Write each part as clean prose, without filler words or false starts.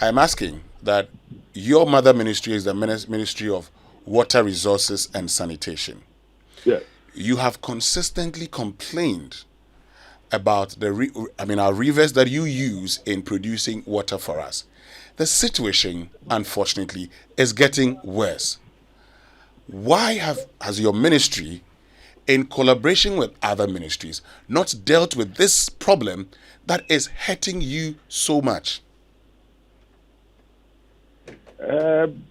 I'm asking that your mother ministry is the Ministry of Water Resources and Sanitation. Yes. You have consistently complained about our rivers that you use in producing water for us. The situation, unfortunately, is getting worse. Why has your ministry, in collaboration with other ministries, not dealt with this problem that is hurting you so much?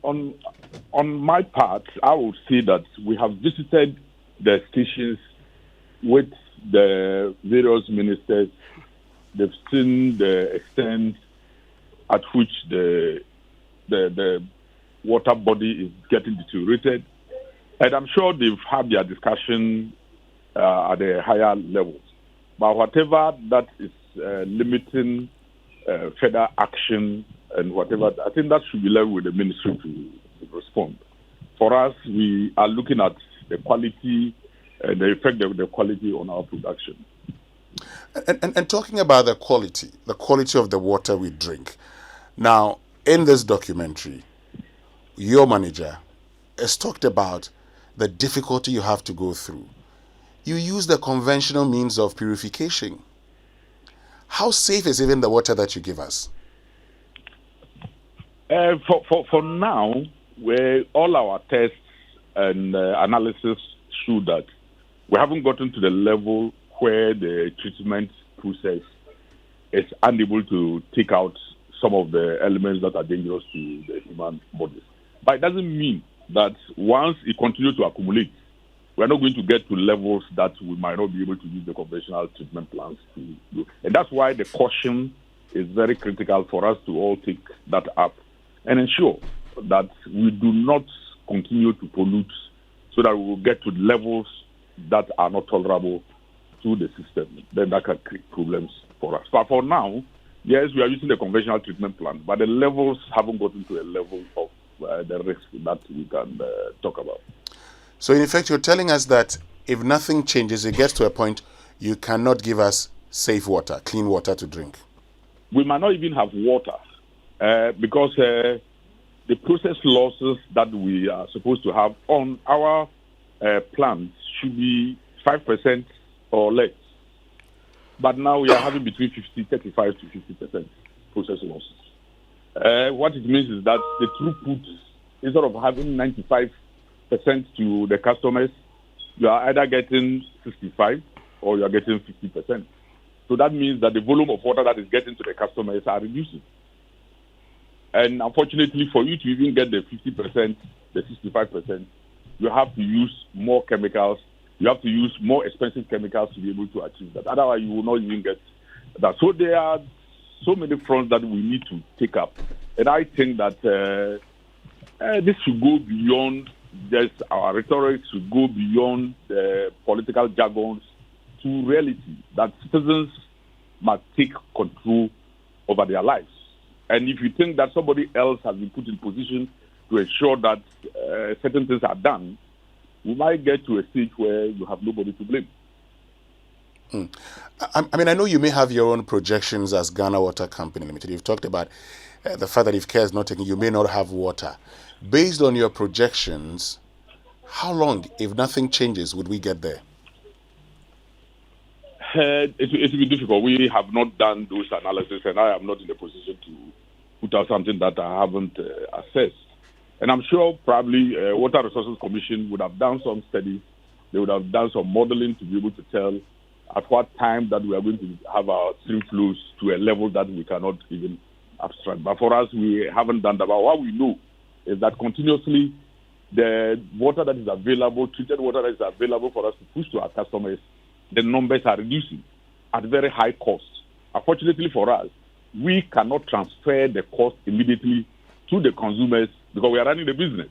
On my part, I would say that we have visited the stations with the various ministers. They've seen the extent at which the water body is getting deteriorated, and I'm sure they've had their discussion at the higher levels. But whatever that is limiting further action and whatever, I think that should be left with the ministry to respond. For us, we are looking at the quality and the effect of the quality on our production. And talking about the quality of the water we drink. Now, in this documentary, your manager has talked about the difficulty you have to go through. You use the conventional means of purification. How safe is even the water that you give us? For now, where all our tests and analysis show that we haven't gotten to the level where the treatment process is unable to take out some of the elements that are dangerous to the human bodies. But it doesn't mean that once it continues to accumulate, we're not going to get to levels that we might not be able to use the conventional treatment plants to do. And that's why the caution is very critical for us to all take that up and ensure that we do not continue to pollute so that we will get to levels that are not tolerable to the system. Then that can create problems for us. But for now, yes, we are using the conventional treatment plant, but the levels haven't gotten to a level of the risk that we can talk about. So in effect, you're telling us that if nothing changes, it gets to a point you cannot give us safe water, clean water to drink. We might not even have water because the process losses that we are supposed to have on our plants should be 5% or less. But now we are having between 35 to 50% process losses. What it means is that the throughput, instead of having 95% to the customers, you are either getting 65 or you are getting 50%. So that means that the volume of water that is getting to the customers are reducing. And unfortunately, for you to even get the 50%, the 65%, you have to use more chemicals. You have to use more expensive chemicals to be able to achieve that. Otherwise, you will not even get that. So there are so many fronts that we need to take up. And I think that this should go beyond just our rhetoric, should go beyond the political jargons to reality, that citizens must take control over their lives. And if you think that somebody else has been put in position to ensure that certain things are done, we might get to a stage where you have nobody to blame. I mean, I know you may have your own projections as Ghana Water Company Limited. You've talked about the fact that if care is not taken, you may not have water. Based on your projections, how long, if nothing changes, would we get there? It will be difficult. We have not done those analysis, and I am not in a position to put out something that I haven't assessed. And I'm sure probably Water Resources Commission would have done some studies. They would have done some modeling to be able to tell at what time that we are going to have our stream flows to a level that we cannot even abstract. But for us, we haven't done that. But what we know is that continuously the water that is available, treated water that is available for us to push to our customers, the numbers are reducing at very high cost. Unfortunately for us, we cannot transfer the cost immediately to the consumers because we are running the business.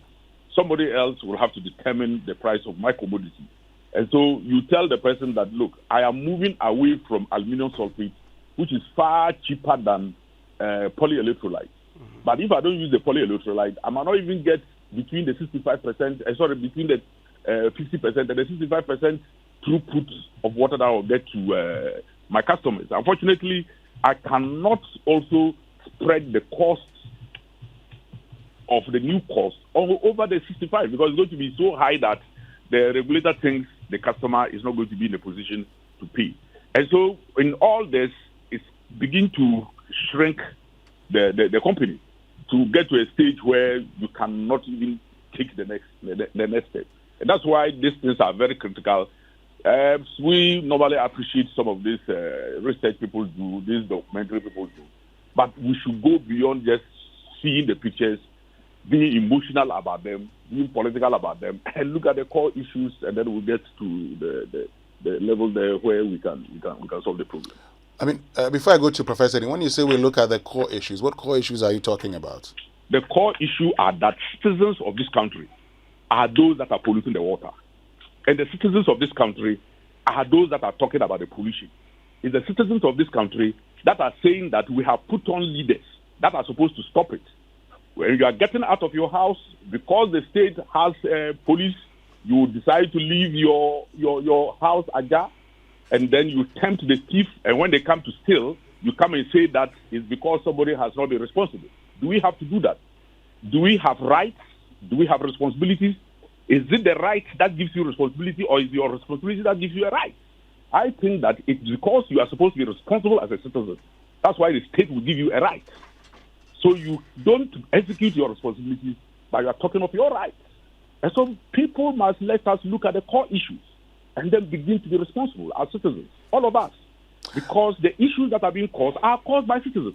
Somebody else will have to determine the price of my commodity. And so you tell the person that, look, I am moving away from aluminum sulfate, which is far cheaper than polyelectrolyte. Mm-hmm. But if I don't use the polyelectrolyte, I might not even get between the 65%, between the 50% and the 65% throughput of water that I will get to my customers. Unfortunately, I cannot also spread the costs of the new cost over the 65, because it's going to be so high that the regulator thinks the customer is not going to be in a position to pay. And so in all this, it's begin to shrink the company to get to a stage where you cannot even take the next step. And that's why these things are very critical. We normally appreciate some of these research people do, these documentary people do, but we should go beyond just seeing the pictures, being emotional about them, being political about them, and look at the core issues, and then we'll get to the level there where we can solve the problem. I mean, before I go to Professor, when you say we look at the core issues, what core issues are you talking about? The core issue are that citizens of this country are those that are polluting the water. And the citizens of this country are those that are talking about the pollution. It's the citizens of this country that are saying that we have put on leaders that are supposed to stop it. When you are getting out of your house, because the state has police, you decide to leave your house ajar, and then you tempt the thief, and when they come to steal, you come and say that it's because somebody has not been responsible. Do we have to do that? Do we have rights? Do we have responsibilities? Is it the right that gives you responsibility, or is your responsibility that gives you a right? I think that it's because you are supposed to be responsible as a citizen. That's why the state will give you a right. So you don't execute your responsibilities, but you are talking of your rights. And so people must let us look at the core issues and then begin to be responsible as citizens, all of us, because the issues that are being caused are caused by citizens.